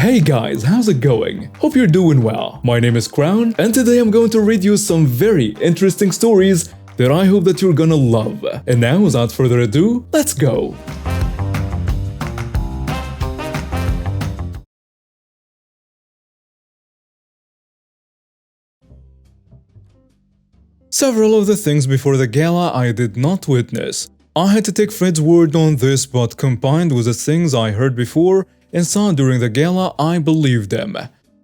Hey guys, how's it going? Hope you're doing well. My name is Crown, and today I'm going to read you some very interesting stories that I hope that you're gonna love. And now, without further ado, let's go! Several of the things before the gala I did not witness. I had to take Fred's word on this, but combined with the things I heard before and saw during the gala, I believed them.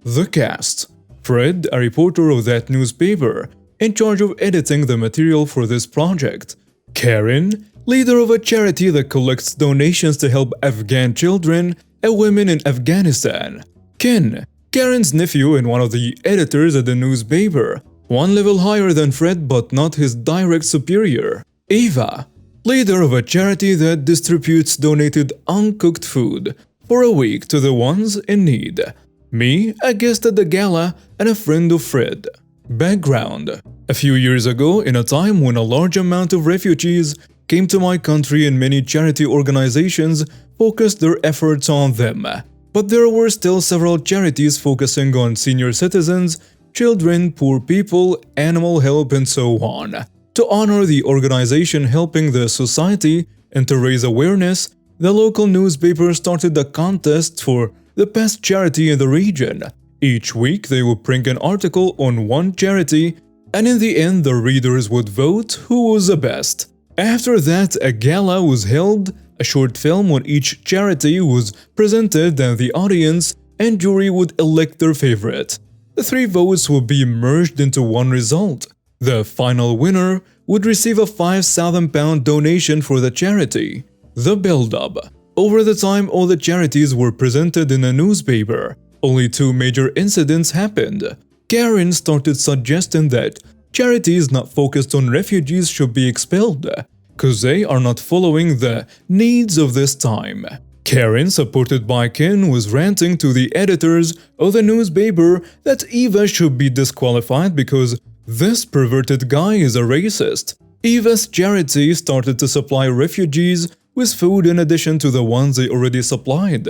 The cast. Fred, a reporter of that newspaper, in charge of editing the material for this project. Karen, leader of a charity that collects donations to help Afghan children and women in Afghanistan. Ken, Karen's nephew and one of the editors at the newspaper, one level higher than Fred but not his direct superior. Eva, leader of a charity that distributes donated uncooked food for a week to the ones in need. Me, a guest at the gala and a friend of Fred. Background. A few years ago, in a time when a large amount of refugees came to my country and many charity organizations focused their efforts on them. But there were still several charities focusing on senior citizens, children, poor people, animal help, and so on. To honor the organization helping the society and to raise awareness, the local newspaper started a contest for the best charity in the region. Each week they would bring an article on one charity, and in the end the readers would vote who was the best. After that, a gala was held, a short film on each charity was presented, and the audience and jury would elect their favorite. The three votes would be merged into one result. The final winner would receive a £5,000 donation for the charity. The build-up. Over the time all the charities were presented in a newspaper, only two major incidents happened. Karen started suggesting that charities not focused on refugees should be expelled, cause they are not following the needs of this time. Karen, supported by Ken, was ranting to the editors of the newspaper that Eva should be disqualified because this perverted guy is a racist. Eva's charity started to supply refugees with food in addition to the ones they already supplied.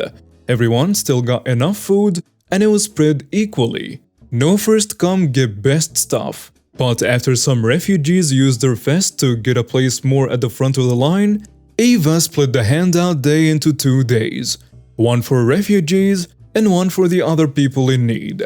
Everyone still got enough food and it was spread equally. No first come get best stuff. But after some refugees used their fest to get a place more at the front of the line, Eva split the handout day into 2 days, one for refugees and one for the other people in need.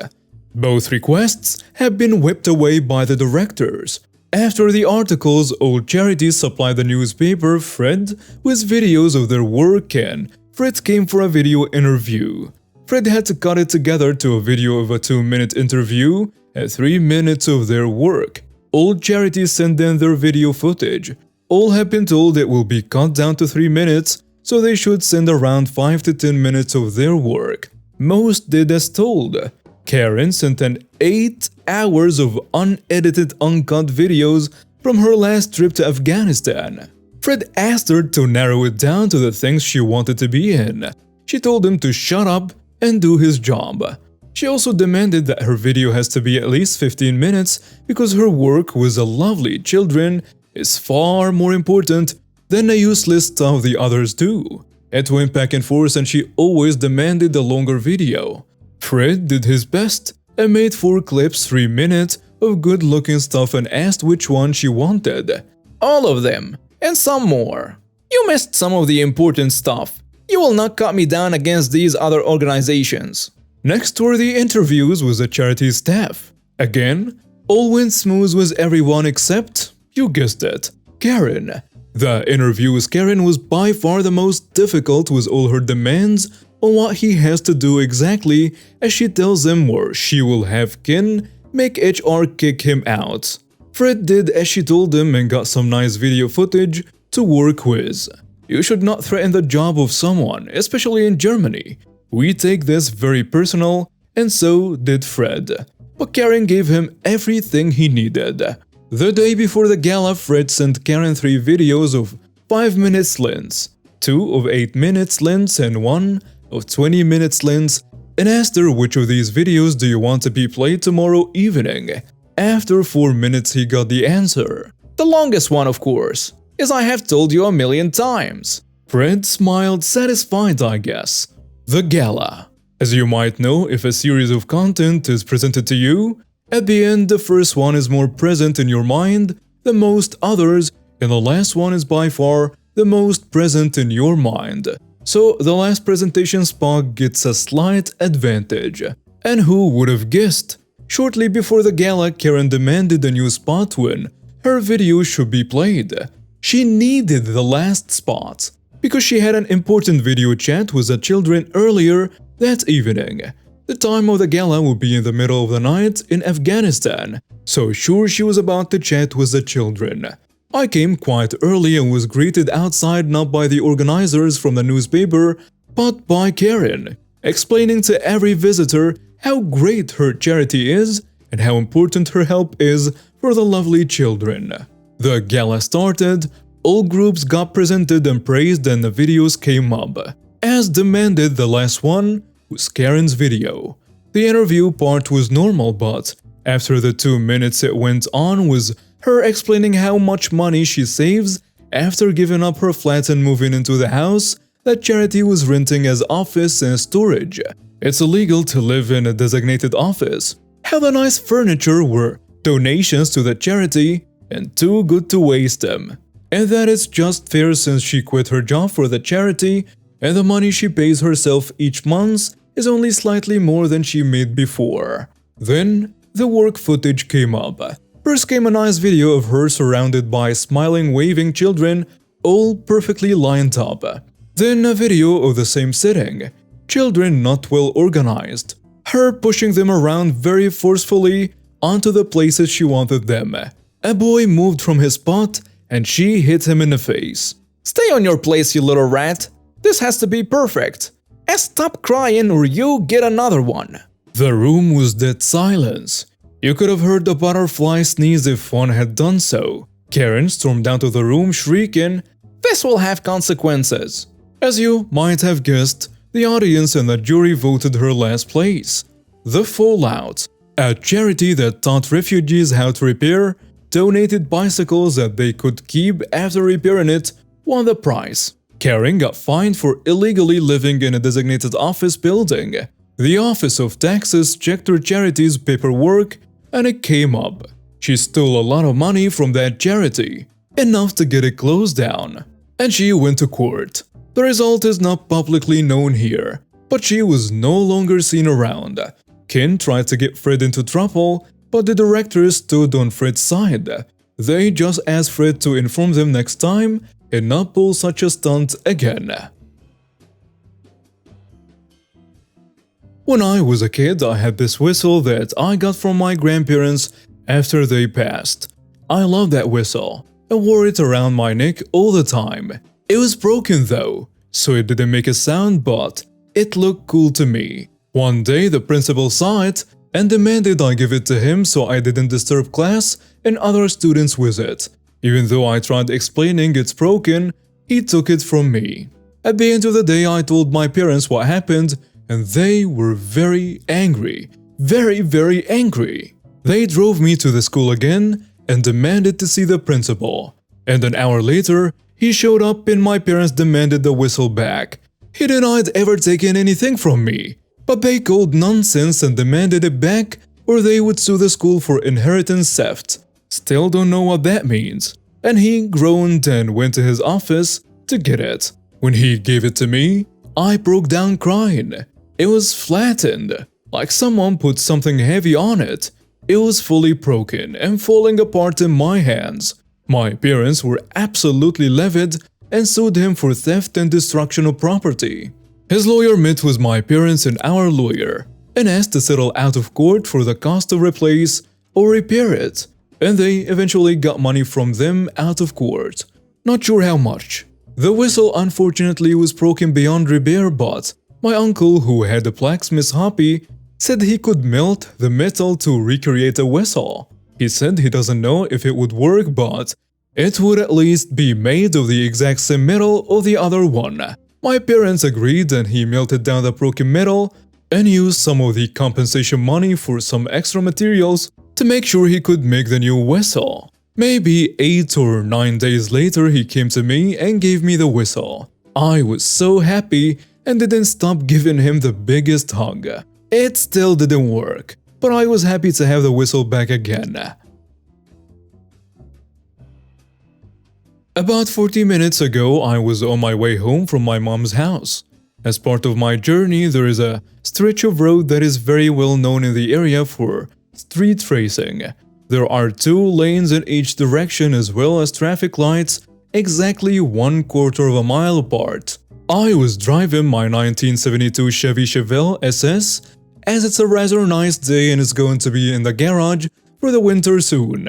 Both requests have been whipped away by the directors. After the articles, all charities supplied the newspaper Fred with videos of their work, and Fred came for a video interview. Fred had to cut it together to a video of a 2-minute interview and 3 minutes of their work. All charities sent in their video footage. All have been told it will be cut down to 3 minutes, so they should send around 5 to 10 minutes of their work. Most did as told. Karen sent in 8 hours of unedited, uncut videos from her last trip to Afghanistan. Fred asked her to narrow it down to the things she wanted to be in. She told him to shut up and do his job. She also demanded that her video has to be at least 15 minutes because her work with the lovely children is far more important than the useless stuff the others do. It went back and forth and she always demanded a longer video. Fred did his best and made 4 clips 3 minutes of good-looking stuff and asked which one she wanted. All of them, and some more. You missed some of the important stuff. You will not cut me down against these other organizations. Next were the interviews with the charity staff. Again, all went smooth with everyone except, you guessed it, Karen. The interview with Karen was by far the most difficult with all her demands on what he has to do exactly, as she tells him, or she will have Ken make HR kick him out. Fred did as she told him and got some nice video footage to work with. You should not threaten the job of someone, especially in Germany. We take this very personal, and so did Fred. But Karen gave him everything he needed. The day before the gala, Fred sent Karen 3 videos of 5 minutes lengths, 2 of 8 minutes lengths and 1 of 20 minutes lengths, and asked her which of these videos do you want to be played tomorrow evening. After 4 minutes he got the answer. The longest one, of course, as I have told you 1,000,000 times. Fred smiled, satisfied I guess. The gala. As you might know, if a series of content is presented to you, at the end the first one is more present in your mind than most others, and the last one is by far the most present in your mind. So the last presentation spot gets a slight advantage. And who would have guessed? Shortly before the gala, Karen demanded a new spot when her video should be played. She needed the last spot because she had an important video chat with the children earlier that evening. The time of the gala would be in the middle of the night in Afghanistan, so sure she was about to chat with the children. I came quite early and was greeted outside not by the organizers from the newspaper, but by Karen, explaining to every visitor how great her charity is and how important her help is for the lovely children. The gala started, all groups got presented and praised, and the videos came up. As demanded, the last one was Karen's video. The interview part was normal, but after the 2 minutes it went on was her explaining how much money she saves after giving up her flat and moving into the house that charity was renting as office and storage. It's illegal to live in a designated office. How the nice furniture were donations to the charity and too good to waste them. And that it's just fair since she quit her job for the charity and the money she pays herself each month is only slightly more than she made before. Then the work footage came up. First came a nice video of her surrounded by smiling, waving children, all perfectly lined up. Then a video of the same setting. Children not well organized. Her pushing them around very forcefully onto the places she wanted them. A boy moved from his spot and she hit him in the face. Stay on your place, you little rat. This has to be perfect. And stop crying or you get another one. The room was dead silence. You could have heard the butterfly sneeze if one had done so. Karen stormed out of the room shrieking, "This will have consequences." As you might have guessed, the audience and the jury voted her last place. The Fallout, a charity that taught refugees how to repair, donated bicycles that they could keep after repairing it, won the prize. Karen got fined for illegally living in a designated office building. The Office of Taxes checked her charity's paperwork and it came up. She stole a lot of money from that charity, enough to get it closed down. And she went to court. The result is not publicly known here, but she was no longer seen around. Ken tried to get Fred into trouble, but the directors stood on Fred's side. They just asked Fred to inform them next time and not pull such a stunt again. When I was a kid, I had this whistle that I got from my grandparents after they passed. I loved that whistle. I wore it around my neck all the time. It was broken though, so it didn't make a sound, but it looked cool to me. One day the principal saw it and demanded I give it to him so I didn't disturb class and other students with it. Even though I tried explaining it's broken, he took it from me. At the end of the day, I told my parents what happened and they were very angry. Very angry. They drove me to the school again and demanded to see the principal. And an hour later, he showed up and my parents demanded the whistle back. He denied ever taking anything from me, but they called nonsense and demanded it back or they would sue the school for inheritance theft. Still don't know what that means. And he groaned and went to his office to get it. When he gave it to me, I broke down crying. It was flattened, like someone put something heavy on it. It was fully broken and falling apart in my hands. My parents were absolutely livid and sued him for theft and destruction of property. His lawyer met with my parents and our lawyer and asked to settle out of court for the cost to replace or repair it, and they eventually got money from them out of court. Not sure how much. The whistle unfortunately was broken beyond repair, but my uncle, who had a blacksmith's hobby, said he could melt the metal to recreate a whistle. He said he doesn't know if it would work, but it would at least be made of the exact same metal of the other one. My parents agreed and he melted down the broken metal and used some of the compensation money for some extra materials to make sure he could make the new whistle. Maybe 8 or 9 days later he came to me and gave me the whistle. I was so happy and didn't stop giving him the biggest hug. It still didn't work, but I was happy to have the whistle back again. About 40 minutes ago, I was on my way home from my mom's house. As part of my journey, there is a stretch of road that is very well known in the area for street racing. There are 2 lanes in each direction as well as traffic lights exactly 1/4 of a mile apart. I was driving my 1972 Chevy Chevelle SS as it's a rather nice day and it's going to be in the garage for the winter soon.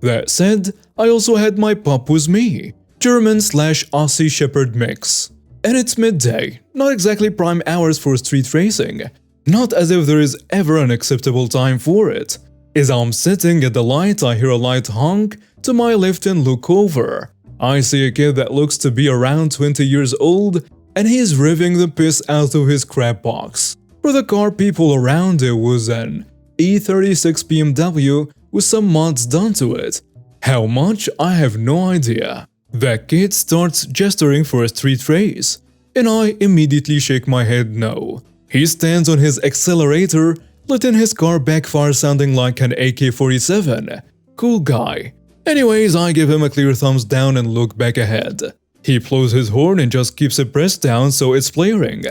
That said, I also had my pup with me, German/Aussie Shepherd mix. And it's midday, not exactly prime hours for street racing, not as if there is ever an acceptable time for it. As I'm sitting at the light, I hear a light honk to my left and look over. I see a kid that looks to be around 20 years old, and he's revving the piss out of his crap box. For the car people around, it was an E36 BMW with some mods done to it. How much? I have no idea. That kid starts gesturing for a street race, and I immediately shake my head no. He stands on his accelerator, letting his car backfire sounding like an AK-47. Cool guy. Anyways, I give him a clear thumbs down and look back ahead. He blows his horn and just keeps it pressed down so it's blaring.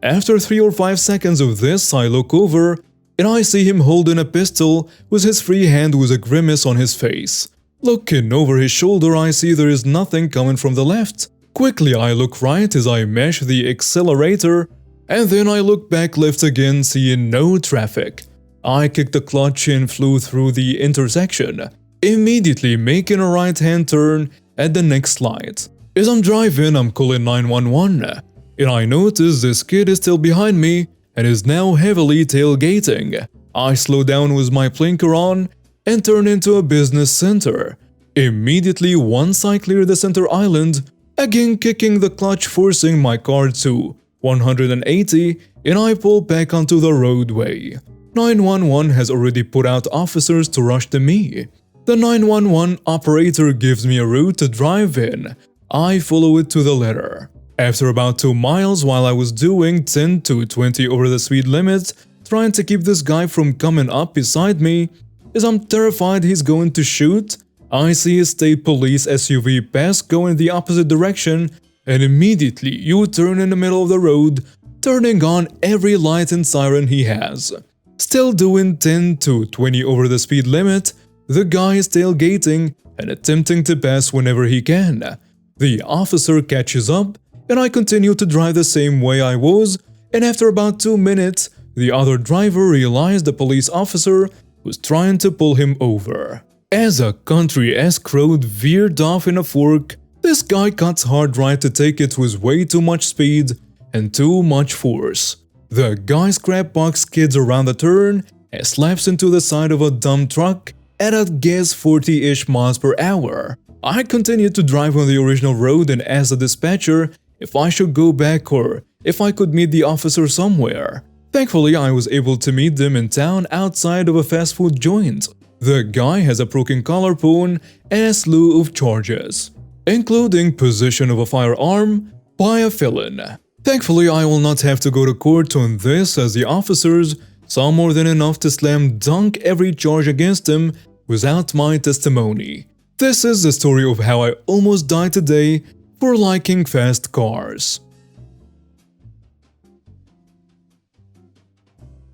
After 3 or 5 seconds of this, I look over and I see him holding a pistol with his free hand with a grimace on his face. Looking over his shoulder, I see there is nothing coming from the left. Quickly, I look right as I mash the accelerator, and then I look back left again, seeing no traffic. I kicked the clutch and flew through the intersection, immediately making a right-hand turn at the next light. As I'm driving, I'm calling 911, and I notice this kid is still behind me and is now heavily tailgating. I slow down with my blinker on and turn into a business center. Immediately, once I clear the center island, again kicking the clutch, forcing my car to 180, and I pull back onto the roadway. 911 has already put out officers to rush to me. The 911 operator gives me a route to drive in. I follow it to the letter. After about 2 miles, while I was doing 10 to 20 over the speed limit, trying to keep this guy from coming up beside me, as I'm terrified he's going to shoot, I see a state police SUV pass going the opposite direction and immediately U-turn in the middle of the road, turning on every light and siren he has. Still doing 10 to 20 over the speed limit, the guy is tailgating and attempting to pass whenever he can. The officer catches up and I continue to drive the same way I was, and after about 2 minutes, the other driver realized the police officer was trying to pull him over. As a country-esque road veered off in a fork, this guy cuts hard right to take it with way too much speed and too much force. The guy's crap box skids around the turn and slaps into the side of a dump truck at a guess 40-ish miles per hour. I continued to drive on the original road and asked the dispatcher if I should go back or if I could meet the officer somewhere. Thankfully, I was able to meet them in town outside of a fast food joint. The guy has a broken collarbone and a slew of charges, including possession of a firearm by a felon. Thankfully, I will not have to go to court on this, as the officers saw more than enough to slam dunk every charge against him without my testimony. This is the story of how I almost died today for liking fast cars.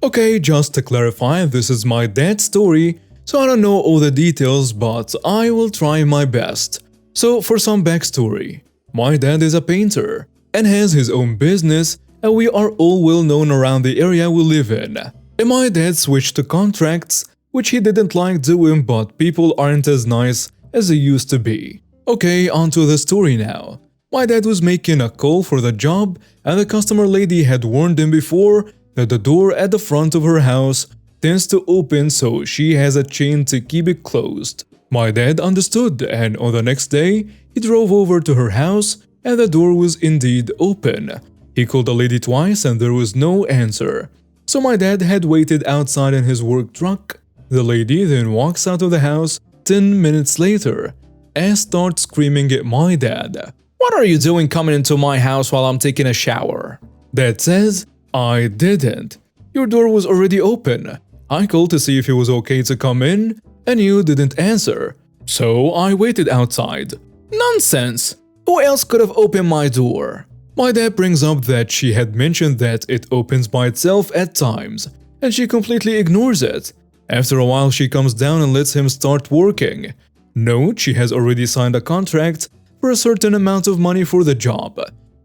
Okay, just to clarify, this is my dad's story, so I don't know all the details, but I will try my best. So for some backstory, my dad is a painter and has his own business, and we are all well known around the area we live in. And my dad switched to contracts, which he didn't like doing, but people aren't as nice as they used to be. Okay, on to the story now. My dad was making a call for the job, and the customer lady had warned him before that the door at the front of her house tends to open, so she has a chain to keep it closed. My dad understood, and on the next day, he drove over to her house and the door was indeed open. He called the lady twice and there was no answer. So my dad had waited outside in his work truck. The lady then walks out of the house 10 minutes later and starts screaming at my dad. What are you doing coming into my house while I'm taking a shower? Dad says, I didn't. Your door was already open. I called to see if it was okay to come in, and you didn't answer. So I waited outside. Nonsense! Who else could have opened my door? My dad brings up that she had mentioned that it opens by itself at times, and she completely ignores it. After a while, she comes down and lets him start working. Note, she has already signed a contract for a certain amount of money for the job.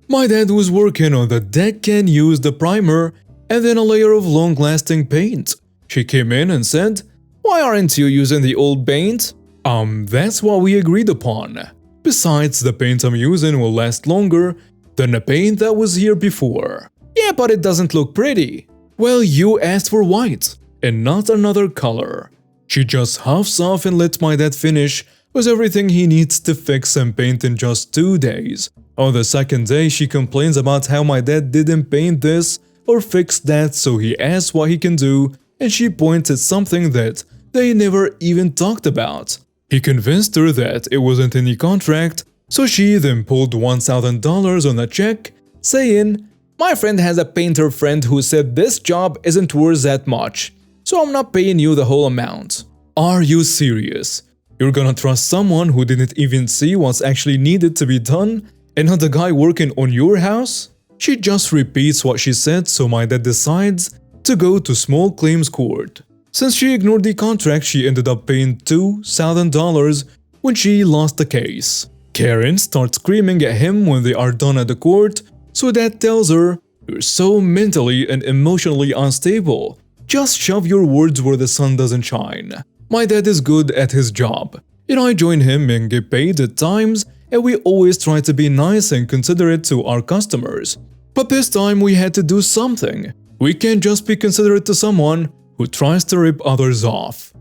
My dad was working on the deck and used the primer and then a layer of long-lasting paint. She came in and said, Why aren't you using the old paint? That's what we agreed upon. Besides, the paint I'm using will last longer than the paint that was here before. Yeah, but it doesn't look pretty. Well, you asked for white and not another color. She just huffs off and lets my dad finish with everything he needs to fix and paint in just 2 days. On the second day, she complains about how my dad didn't paint this or fix that, so he asks what he can do, and she points at something that they never even talked about. He convinced her that it wasn't in the contract, so she then pulled $1,000 on a check, saying, My friend has a painter friend who said this job isn't worth that much, so I'm not paying you the whole amount. Are you serious? You're gonna trust someone who didn't even see what's actually needed to be done, and not the guy working on your house? She just repeats what she said, so my dad decides to go to small claims court. Since she ignored the contract, she ended up paying $2,000 when she lost the case. Karen starts screaming at him when they are done at the court, so Dad tells her, You're so mentally and emotionally unstable. Just shove your words where the sun doesn't shine. My dad is good at his job, and I join him and get paid at times, and we always try to be nice and considerate to our customers. But this time we had to do something. We can't just be considerate to someone who tries to rip others off.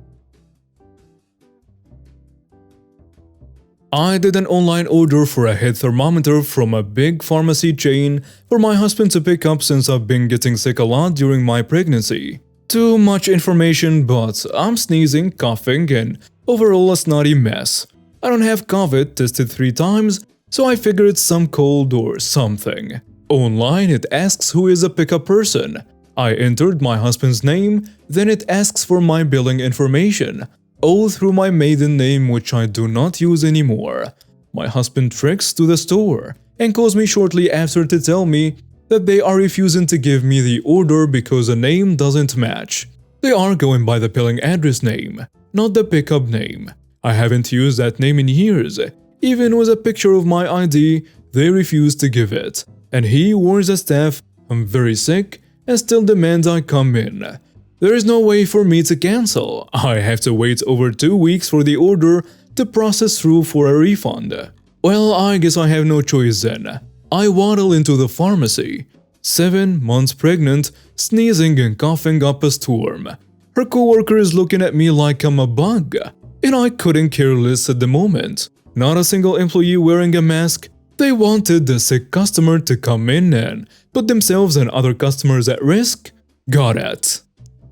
I did an online order for a head thermometer from a big pharmacy chain for my husband to pick up since I've been getting sick a lot during my pregnancy. Too much information, but I'm sneezing, coughing, and overall a snotty mess. I don't have COVID, tested 3 times, so I figure it's some cold or something. Online it asks who is a pickup person. I entered my husband's name, then it asks for my billing information, all through my maiden name, which I do not use anymore. My husband treks to the store and calls me shortly after to tell me that they are refusing to give me the order because the name doesn't match. They are going by the billing address name, not the pickup name. I haven't used that name in years. Even with a picture of my ID, they refuse to give it. And he warns the staff I'm very sick and still demands I come in. There is no way for me to cancel. I have to wait over 2 weeks for the order to process through for a refund. Well, I guess I have no choice then. I waddle into the pharmacy, 7 months pregnant, sneezing and coughing up a storm. Her coworker is looking at me like I'm a bug, and I couldn't care less at the moment. Not a single employee wearing a mask. They wanted the sick customer to come in and put themselves and other customers at risk. Got it.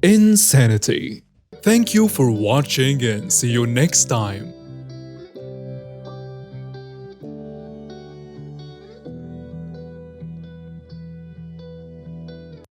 Insanity. Thank you for watching and see you next time.